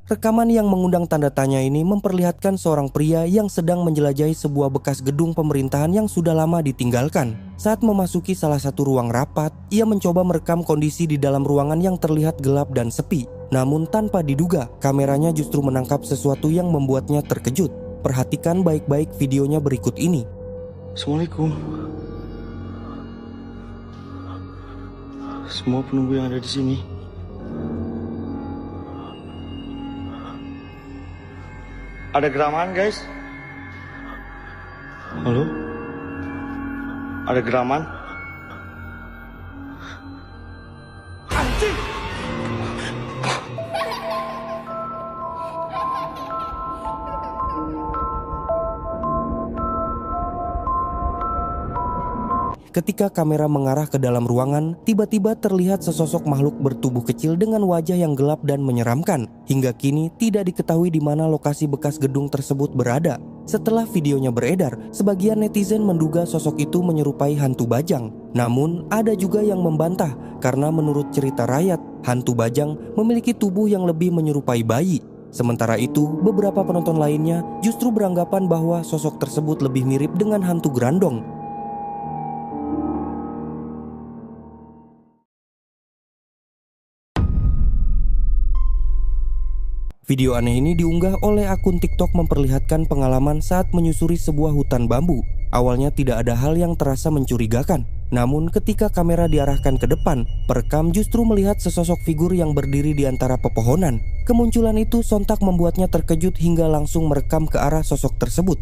Rekaman yang mengundang tanda tanya ini memperlihatkan seorang pria yang sedang menjelajahi sebuah bekas gedung pemerintahan yang sudah lama ditinggalkan. Saat memasuki salah satu ruang rapat, ia mencoba merekam kondisi di dalam ruangan yang terlihat gelap dan sepi. Namun tanpa diduga, kameranya justru menangkap sesuatu yang membuatnya terkejut. Perhatikan baik-baik videonya berikut ini. Assalamualaikum. Semua penunggu yang ada di sini. Ada geraman, guys? Halo? Ada geraman? Anjing! Ketika kamera mengarah ke dalam ruangan, tiba-tiba terlihat sesosok makhluk bertubuh kecil dengan wajah yang gelap dan menyeramkan. Hingga kini tidak diketahui di mana lokasi bekas gedung tersebut berada. Setelah videonya beredar, sebagian netizen menduga sosok itu menyerupai hantu bajang. Namun, ada juga yang membantah karena menurut cerita rakyat, hantu bajang memiliki tubuh yang lebih menyerupai bayi. Sementara itu, beberapa penonton lainnya justru beranggapan bahwa sosok tersebut lebih mirip dengan hantu gerandong. Video aneh ini diunggah oleh akun TikTok memperlihatkan pengalaman saat menyusuri sebuah hutan bambu. Awalnya tidak ada hal yang terasa mencurigakan. Namun ketika kamera diarahkan ke depan, perekam justru melihat sesosok figur yang berdiri di antara pepohonan. Kemunculan itu sontak membuatnya terkejut hingga langsung merekam ke arah sosok tersebut.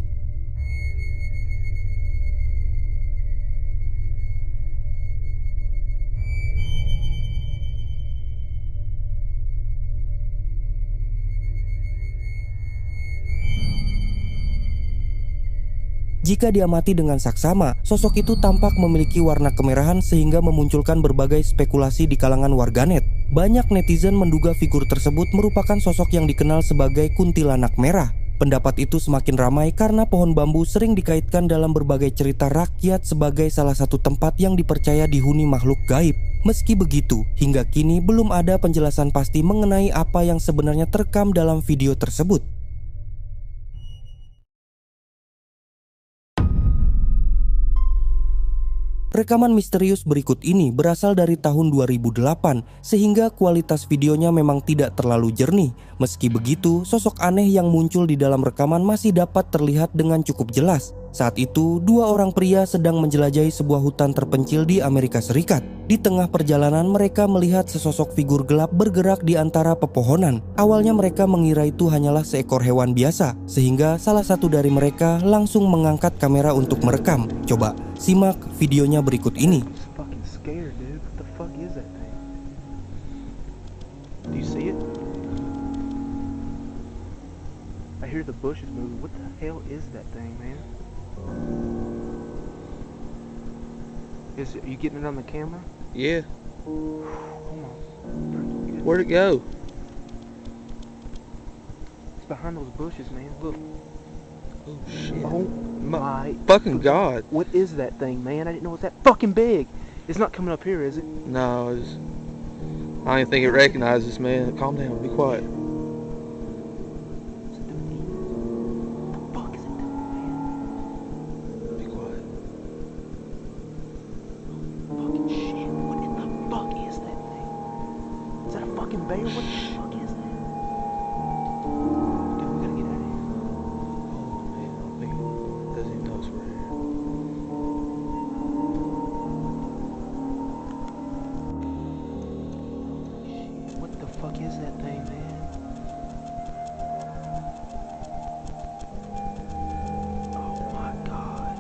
Jika diamati dengan saksama, sosok itu tampak memiliki warna kemerahan sehingga memunculkan berbagai spekulasi di kalangan warganet. Banyak netizen menduga figur tersebut merupakan sosok yang dikenal sebagai kuntilanak merah. Pendapat itu semakin ramai karena pohon bambu sering dikaitkan dalam berbagai cerita rakyat sebagai salah satu tempat yang dipercaya dihuni makhluk gaib. Meski begitu, hingga kini belum ada penjelasan pasti mengenai apa yang sebenarnya terekam dalam video tersebut. Rekaman misterius berikut ini berasal dari tahun 2008, sehingga kualitas videonya memang tidak terlalu jernih. Meski begitu, sosok aneh yang muncul di dalam rekaman masih dapat terlihat dengan cukup jelas. Saat itu, dua orang pria sedang menjelajahi sebuah hutan terpencil di Amerika Serikat. Di tengah perjalanan, mereka melihat sesosok figur gelap bergerak di antara pepohonan. Awalnya mereka mengira itu hanyalah seekor hewan biasa, sehingga salah satu dari mereka langsung mengangkat kamera untuk merekam. Coba simak videonya berikut ini. I hear the bushes moving. What the hell is that thing, man? Are you getting it on the camera? Yeah. Come on. Where'd it go? It's behind those bushes, man. Look. Oh shit. Oh my fucking god. What is that thing, man? I didn't know it was that fucking big. It's not coming up here, is it? No, I don't even think it recognizes, man. Calm down, be quiet. Bear, what the fuck is that? Dude, we gotta get out of here. Oh man, I don't think it doesn't even know it's we're here. What the fuck is that thing, man? Oh my god.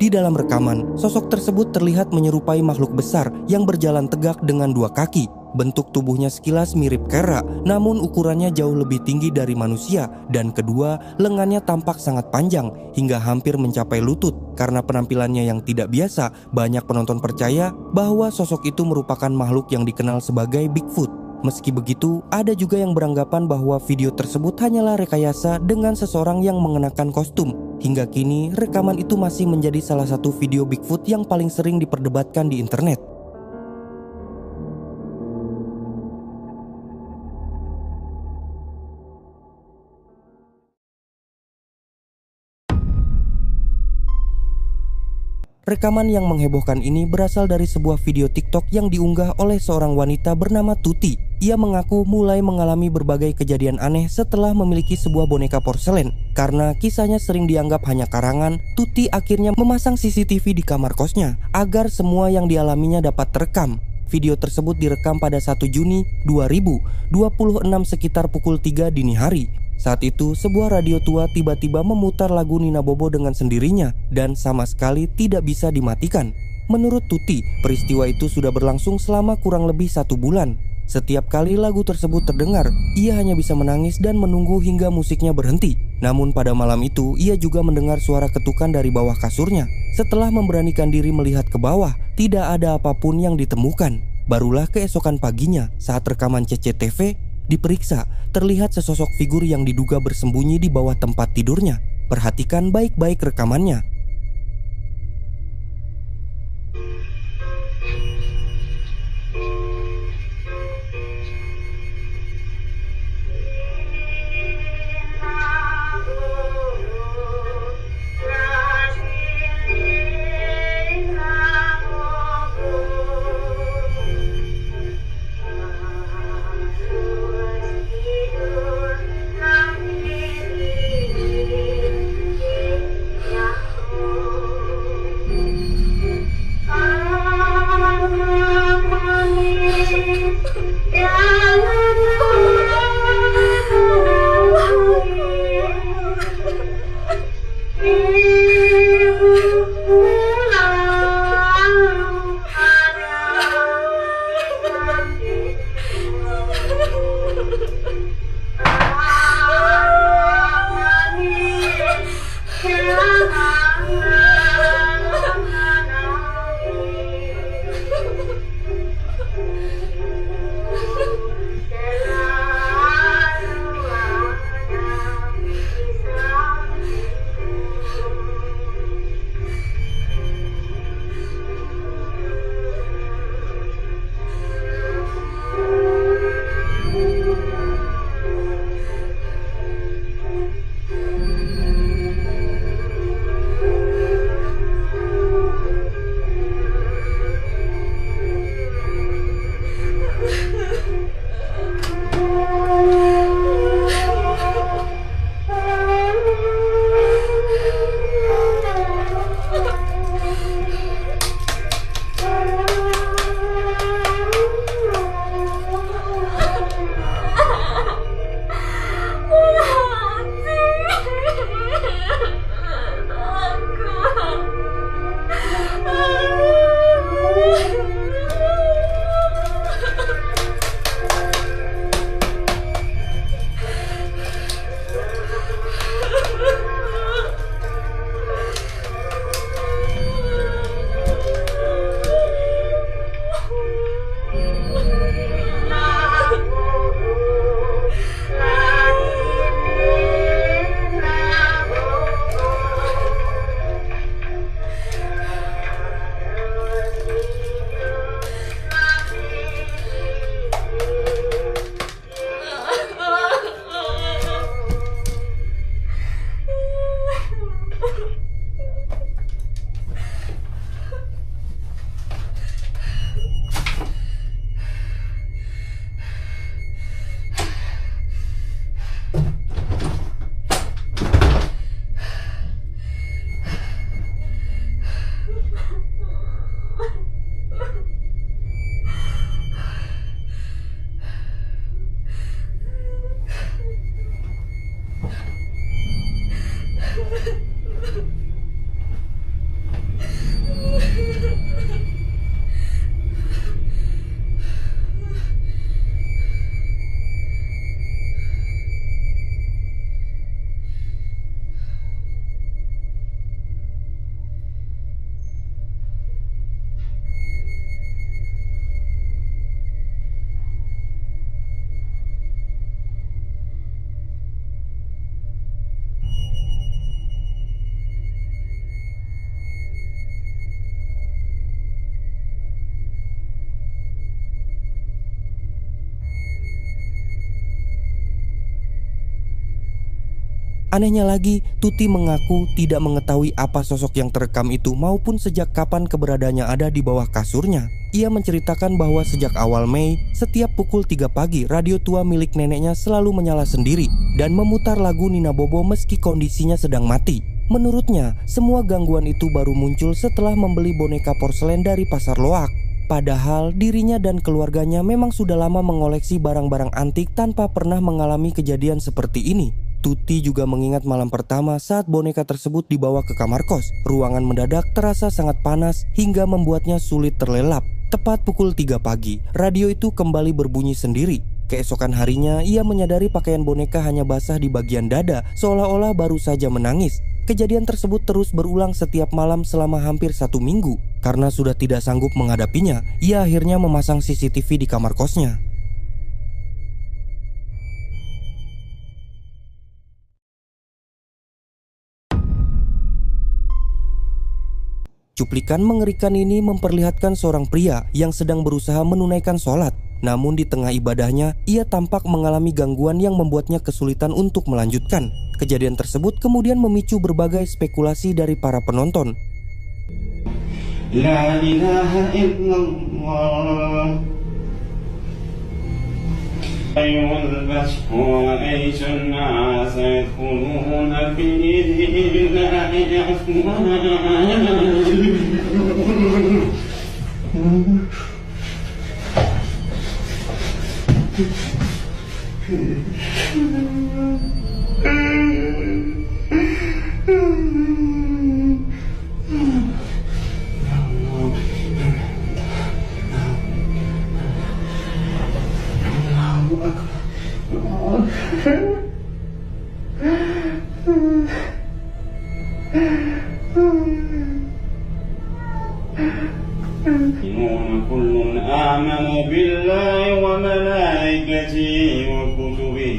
Di dalam rekaman, sosok tersebut terlihat menyerupai makhluk besar yang berjalan tegak dengan dua kaki. Bentuk tubuhnya sekilas mirip kera, namun ukurannya jauh lebih tinggi dari manusia. Dan kedua, lengannya tampak sangat panjang hingga hampir mencapai lutut. Karena penampilannya yang tidak biasa, banyak penonton percaya bahwa sosok itu merupakan makhluk yang dikenal sebagai Bigfoot. Meski begitu, ada juga yang beranggapan bahwa video tersebut hanyalah rekayasa dengan seseorang yang mengenakan kostum. Hingga kini, rekaman itu masih menjadi salah satu video Bigfoot yang paling sering diperdebatkan di internet. Rekaman yang menghebohkan ini berasal dari sebuah video TikTok yang diunggah oleh seorang wanita bernama Tuti. Ia mengaku mulai mengalami berbagai kejadian aneh setelah memiliki sebuah boneka porselen. Karena kisahnya sering dianggap hanya karangan, Tuti akhirnya memasang CCTV di kamar kosnya agar semua yang dialaminya dapat terekam. Video tersebut direkam pada 1 Juni 2026 sekitar pukul 3 dini hari. Saat itu, sebuah radio tua tiba-tiba memutar lagu Nina Bobo dengan sendirinya dan sama sekali tidak bisa dimatikan. Menurut Tuti, peristiwa itu sudah berlangsung selama kurang lebih 1 bulan. Setiap kali lagu tersebut terdengar, ia hanya bisa menangis dan menunggu hingga musiknya berhenti. Namun pada malam itu, ia juga mendengar suara ketukan dari bawah kasurnya. Setelah memberanikan diri melihat ke bawah, tidak ada apapun yang ditemukan. Barulah keesokan paginya, saat rekaman CCTV diperiksa, terlihat sesosok figur yang diduga bersembunyi di bawah tempat tidurnya. Perhatikan baik-baik rekamannya. Anehnya lagi, Tuti mengaku tidak mengetahui apa sosok yang terekam itu maupun sejak kapan keberadaannya ada di bawah kasurnya. Ia menceritakan bahwa sejak awal Mei, setiap pukul 3 pagi radio tua milik neneknya selalu menyala sendiri dan memutar lagu Nina Bobo meski kondisinya sedang mati. Menurutnya, semua gangguan itu baru muncul setelah membeli boneka porselen dari pasar loak. Padahal dirinya dan keluarganya memang sudah lama mengoleksi barang-barang antik tanpa pernah mengalami kejadian seperti ini. Tuti juga mengingat malam pertama saat boneka tersebut dibawa ke kamar kos. Ruangan mendadak terasa sangat panas hingga membuatnya sulit terlelap. Tepat pukul 3 pagi, radio itu kembali berbunyi sendiri. Keesokan harinya, ia menyadari pakaian boneka hanya basah di bagian dada, seolah-olah baru saja menangis. Kejadian tersebut terus berulang setiap malam selama hampir 1 minggu. Karena sudah tidak sanggup menghadapinya, ia akhirnya memasang CCTV di kamar kosnya. Cuplikan mengerikan ini memperlihatkan seorang pria yang sedang berusaha menunaikan sholat. Namun di tengah ibadahnya, ia tampak mengalami gangguan yang membuatnya kesulitan untuk melanjutkan. Kejadian tersebut kemudian memicu berbagai spekulasi dari para penonton. La ilaha illallah أيها الفتح ورأيت الناس يدخلون في دين الله كل آمن بالله وملائكته وكتبه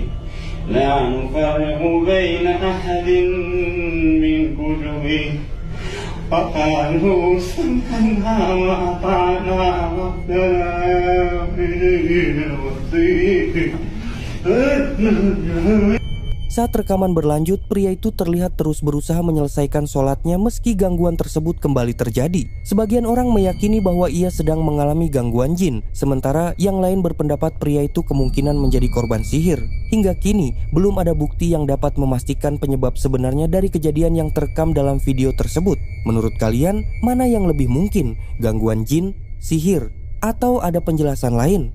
لا نفرق بين أحد من كتبه وقالوا سمعنا وأطعنا ربنا إليه المصير. Saat rekaman berlanjut, pria itu terlihat terus berusaha menyelesaikan sholatnya meski gangguan tersebut kembali terjadi. Sebagian orang meyakini bahwa ia sedang mengalami gangguan jin, sementara yang lain berpendapat pria itu kemungkinan menjadi korban sihir. Hingga kini, belum ada bukti yang dapat memastikan penyebab sebenarnya dari kejadian yang terekam dalam video tersebut. Menurut kalian, mana yang lebih mungkin? Gangguan jin, sihir, atau ada penjelasan lain?